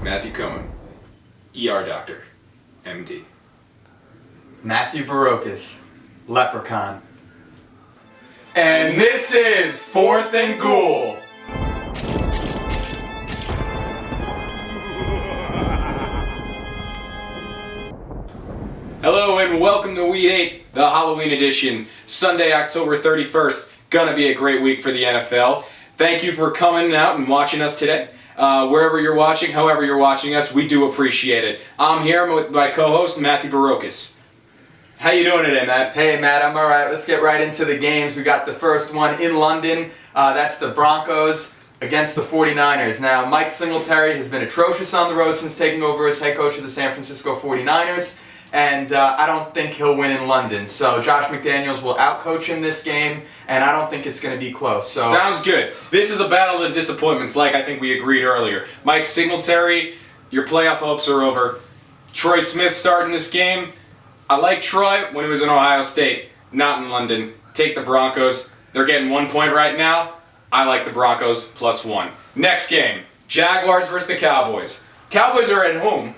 Matthew Cohen, ER Doctor, MD. Matthew Barocas, Leprechaun. And this is Fourth and Ghoul. Hello and welcome to Week 8, the Halloween edition. Sunday, October 31st. Gonna be a great week for the NFL. Thank you for coming out and watching us today. Wherever you're watching, however you're watching us, we do appreciate it. I'm here with my co-host, Matthew Barocas. How you doing today, Matt? Hey, Matt, I'm alright. Let's get right into the games. We got the first one in London. That's the Broncos against the 49ers. Now, Mike Singletary has been atrocious on the road since taking over as head coach of the San Francisco 49ers. And I don't think he'll win in London. So Josh McDaniels will outcoach him this game, and I don't think it's going to be close. So sounds good. This is a battle of disappointments, like I think we agreed earlier. Mike Singletary, your playoff hopes are over. Troy Smith starting this game. I like Troy when he was in Ohio State, not in London. Take the Broncos. They're getting 1 point right now. I like the Broncos +1. Next game, Jaguars versus the Cowboys. Cowboys are at home.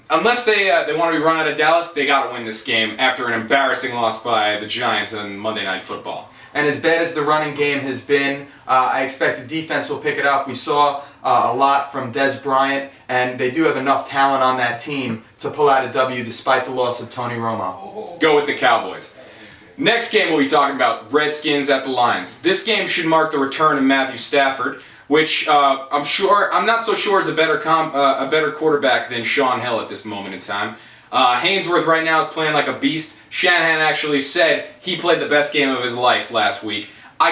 Unless they want to be run out of Dallas, they got to win this game after an embarrassing loss by the Giants on Monday Night Football. And as bad as the running game has been, I expect the defense will pick it up. We saw a lot from Dez Bryant, and they do have enough talent on that team to pull out a W despite the loss of Tony Romo. Go with the Cowboys. Next game we'll be talking about, Redskins at the Lions. This game should mark the return of Matthew Stafford, which I'm not so sure is a better quarterback than Sean Hill at this moment in time. Haynesworth right now is playing like a beast. Shanahan actually said he played the best game of his life last week. I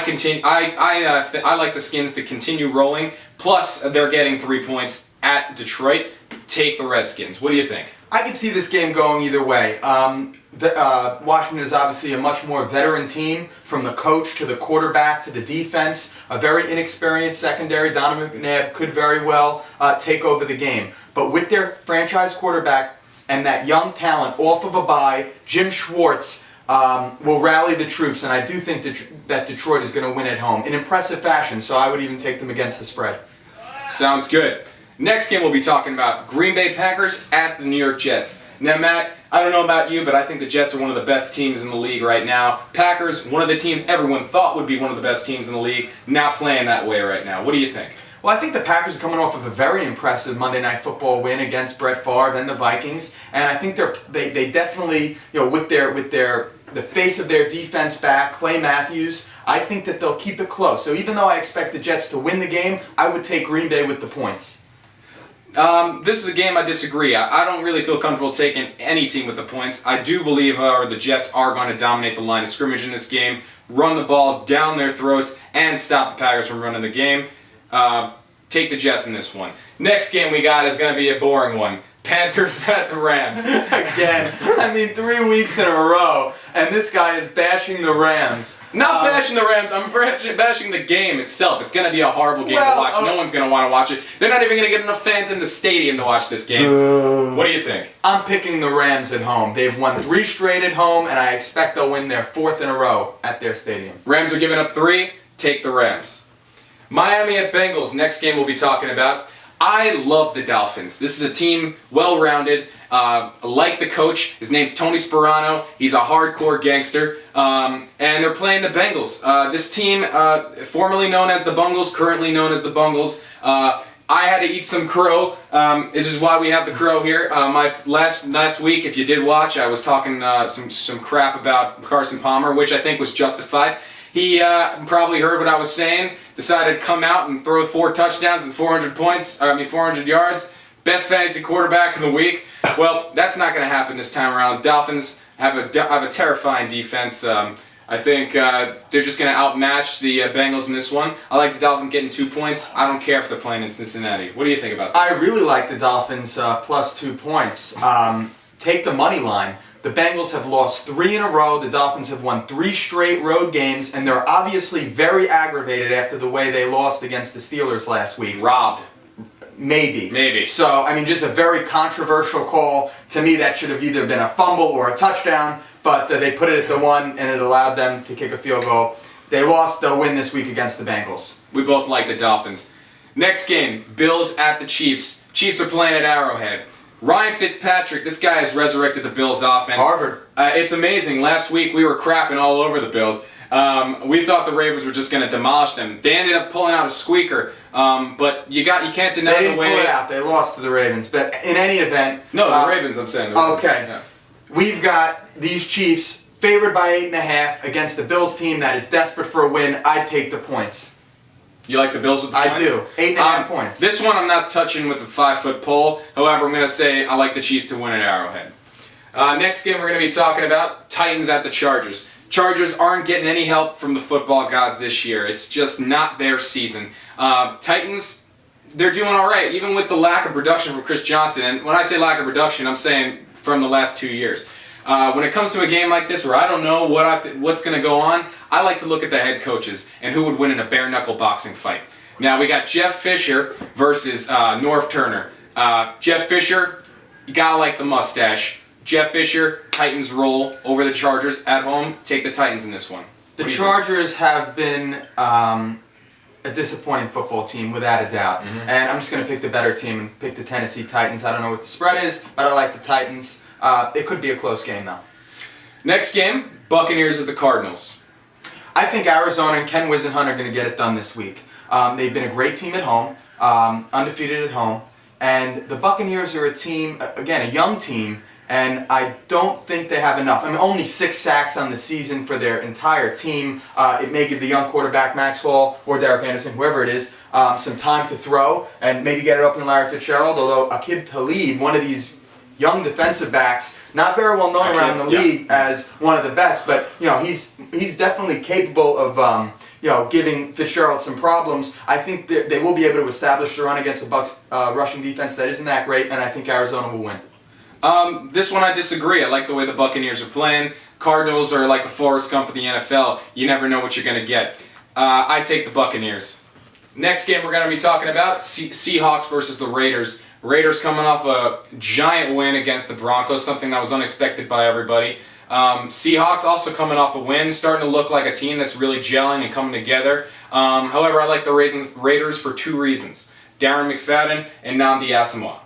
like the Skins to continue rolling. Plus, they're getting 3 points at Detroit. Take the Redskins. What do you think? I can see this game going either way. Washington is obviously a much more veteran team, from the coach to the quarterback to the defense. A very inexperienced secondary. Donovan McNabb could very well take over the game. But with their franchise quarterback and that young talent off of a bye, Jim Schwartz will rally the troops, and I do think that Detroit is going to win at home in impressive fashion, so I would even take them against the spread. Sounds good. Next game we'll be talking about, Green Bay Packers at the New York Jets. Now, Matt, I don't know about you, but I think the Jets are one of the best teams in the league right now. Packers, one of the teams everyone thought would be one of the best teams in the league, not playing that way right now. What do you think? Well, I think the Packers are coming off of a very impressive Monday Night Football win against Brett Favre and the Vikings, and I think they definitely, with the face of their defense back, Clay Matthews, I think that they'll keep it close. So even though I expect the Jets to win the game, I would take Green Bay with the points. This is a game I disagree. I don't really feel comfortable taking any team with the points. I do believe, the Jets are going to dominate the line of scrimmage in this game, run the ball down their throats, and stop the Packers from running the game. Take the Jets in this one. Next game we got is going to be a boring one. Panthers at the Rams. Again, 3 weeks in a row, and this guy is bashing the Rams. Not bashing the Rams, I'm bashing the game itself. It's going to be a horrible game to watch. No one's going to want to watch it. They're not even going to get enough fans in the stadium to watch this game. What do you think? I'm picking the Rams at home. They've won 3 straight at home, and I expect they'll win their 4th in a row at their stadium. Rams are giving up 3. Take the Rams. Miami at Bengals. Next game we'll be talking about. I love the Dolphins. This is a team well-rounded. Like the coach, his name's Tony Sparano. He's a hardcore gangster, and they're playing the Bengals. This team, formerly known as the Bungles, currently known as the Bungles. I had to eat some crow. This is why we have the crow here. My last week, if you did watch, I was talking some crap about Carson Palmer, which I think was justified. He probably heard what I was saying, decided to come out and throw 4 touchdowns and 400 yards. Best fantasy quarterback of the week. Well, that's not going to happen this time around. Dolphins have a terrifying defense. I think they're just going to outmatch the Bengals in this one. I like the Dolphins getting 2 points. I don't care if they're playing in Cincinnati. What do you think about that? I really like the Dolphins plus 2 points. Take the money line. The Bengals have lost 3 in a row. The Dolphins have won 3 straight road games, and they're obviously very aggravated after the way they lost against the Steelers last week. Robbed. Maybe. So, just a very controversial call. To me, that should have either been a fumble or a touchdown, but they put it at the 1, and it allowed them to kick a field goal. They lost. They'll win this week against the Bengals. We both like the Dolphins. Next game, Bills at the Chiefs. Chiefs are playing at Arrowhead. Ryan Fitzpatrick, this guy has resurrected the Bills offense. Harvard. It's amazing. Last week we were crapping all over the Bills. We thought the Ravens were just going to demolish them. They ended up pulling out a squeaker, but you can't deny They didn't the way. pull it out. They lost to the Ravens. But in any event, No, the Ravens. I'm saying. The Ravens. Okay. Yeah. We've got these Chiefs favored by 8.5 against the Bills team that is desperate for a win. I'd take the points. You like the Bills with the points? I do. 8.5 points. This one I'm not touching with the 5-foot pole. However, I'm going to say I like the Chiefs to win at Arrowhead. Next game we're going to be talking about, Titans at the Chargers. Chargers aren't getting any help from the football gods this year. It's just not their season. Titans, they're doing all right, even with the lack of production from Chris Johnson. And when I say lack of production, I'm saying from the last 2 years. When it comes to a game like this where I don't know what's going to go on, I like to look at the head coaches and who would win in a bare-knuckle boxing fight. Now, we got Jeff Fisher versus Norv Turner. Jeff Fisher, you got to like the mustache. Jeff Fisher, Titans roll over the Chargers at home. Take the Titans in this one. The Chargers have been a disappointing football team, without a doubt. Mm-hmm. And I'm just going to pick the better team and pick the Tennessee Titans. I don't know what the spread is, but I like the Titans. It could be a close game, though. Next game, Buccaneers at the Cardinals. I think Arizona and Ken Whisenhunt are going to get it done this week. They've been a great team at home, undefeated at home. And the Buccaneers are a team, again, a young team, and I don't think they have enough. I mean, only 6 sacks on the season for their entire team. It may give the young quarterback, Maxwell, or Derek Anderson, whoever it is, some time to throw and maybe get it up in Larry Fitzgerald, although Aqib Talib, one of these young defensive backs, not very well known around the league as one of the best, but he's definitely capable of giving Fitzgerald some problems. I think they will be able to establish the run against the Bucs rushing defense that isn't that great, and I think Arizona will win. This one I disagree. I like the way the Buccaneers are playing. Cardinals are like the Forrest Gump of the NFL. You never know what you're going to get. I take the Buccaneers. Next game we're going to be talking about, Seahawks versus the Raiders. Raiders coming off a giant win against the Broncos, something that was unexpected by everybody. Seahawks also coming off a win, starting to look like a team that's really gelling and coming together. However, I like the Raiders for 2 reasons. Darren McFadden and Nnamdi Asomugha.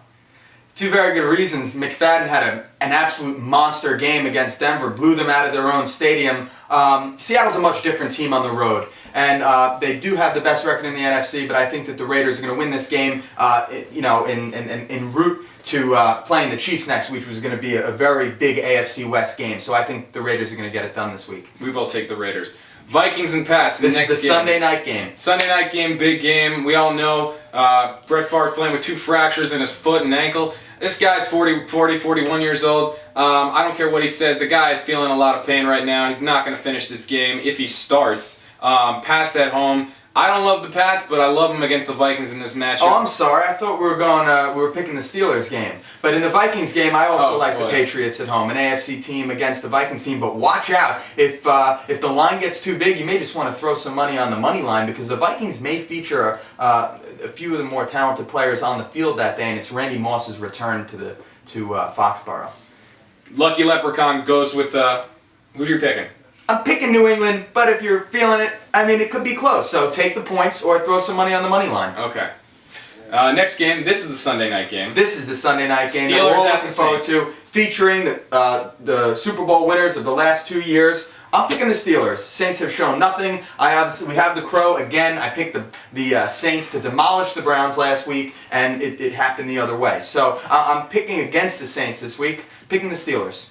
2 very good reasons. McFadden had an absolute monster game against Denver, blew them out of their own stadium. Seattle's a much different team on the road, and they do have the best record in the NFC, but I think that the Raiders are going to win this game, en route to playing the Chiefs next week, which is going to be a very big AFC West game. So I think the Raiders are going to get it done this week. We both take the Raiders. Vikings and Pats. This next is the game. Sunday night game. Sunday night game, big game. We all know Brett Favre playing with 2 fractures in his foot and ankle. This guy's 41 years old. I don't care what he says. The guy is feeling a lot of pain right now. He's not going to finish this game if he starts. Pats at home. I don't love the Pats, but I love them against the Vikings in this matchup. Oh, I'm sorry. I thought we were picking the Steelers game. But in the Vikings game, I also like the Patriots at home, an AFC team against the Vikings team. But watch out. If the line gets too big, you may just want to throw some money on the money line, because the Vikings may feature a few of the more talented players on the field that day, and it's Randy Moss's return to Foxborough. Lucky Leprechaun goes with who's you picking? I'm picking New England, but if you're feeling it, I mean, it could be close. So take the points or throw some money on the money line. Okay. Next game, this is the Sunday night game. This is the Sunday night game that Steelers we're all at looking the forward Saints. to, featuring the Super Bowl winners of the last 2 years. I'm picking the Steelers. Saints have shown nothing. We have the Crow again. I picked the Saints to demolish the Browns last week, and it happened the other way. So I'm picking against the Saints this week, picking the Steelers.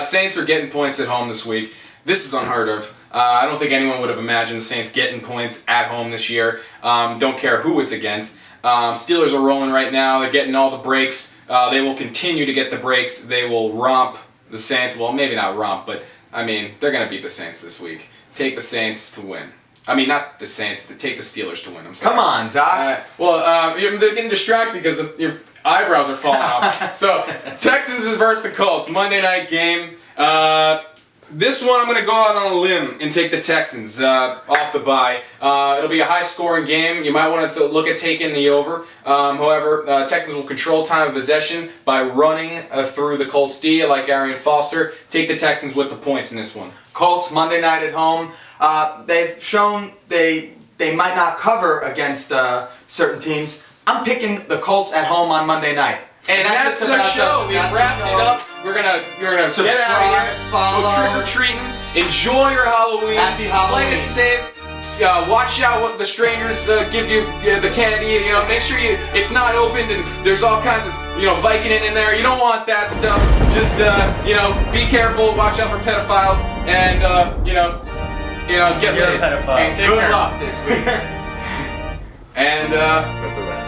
Saints are getting points at home this week. This is unheard of. I don't think anyone would have imagined the Saints getting points at home this year. Don't care who it's against. Steelers are rolling right now. They're getting all the breaks. They will continue to get the breaks. They will romp the Saints. Well, maybe not romp, but I mean, they're going to beat the Saints this week. Take the Saints to win. I mean, not the Saints, to take the Steelers to win. I'm sorry. Come on, Doc. They're getting distracted because your eyebrows are falling off. So, Texans versus the Colts, Monday night game. This one I'm going to go out on a limb and take the Texans off the bye. It'll be a high-scoring game. You might want to look at taking the over. However, Texans will control time of possession by running through the Colts D like Arian Foster. Take the Texans with the points in this one. Colts Monday night at home. They've shown they they might not cover against certain teams. I'm picking the Colts at home on Monday night. And that's just the about show. does it. We That's the wrapped it show. up. We're gonna get out of Subscribe, here. follow. Go trick or treating. Enjoy your Halloween. Happy Halloween. Play it safe. Watch out what the strangers give you the candy. Make sure it's not opened and there's all kinds of Vicodin in there. You don't want that stuff. Just be careful. Watch out for pedophiles and get You're a laid. pedophile. And Take good care. luck this week. And That's a wrap.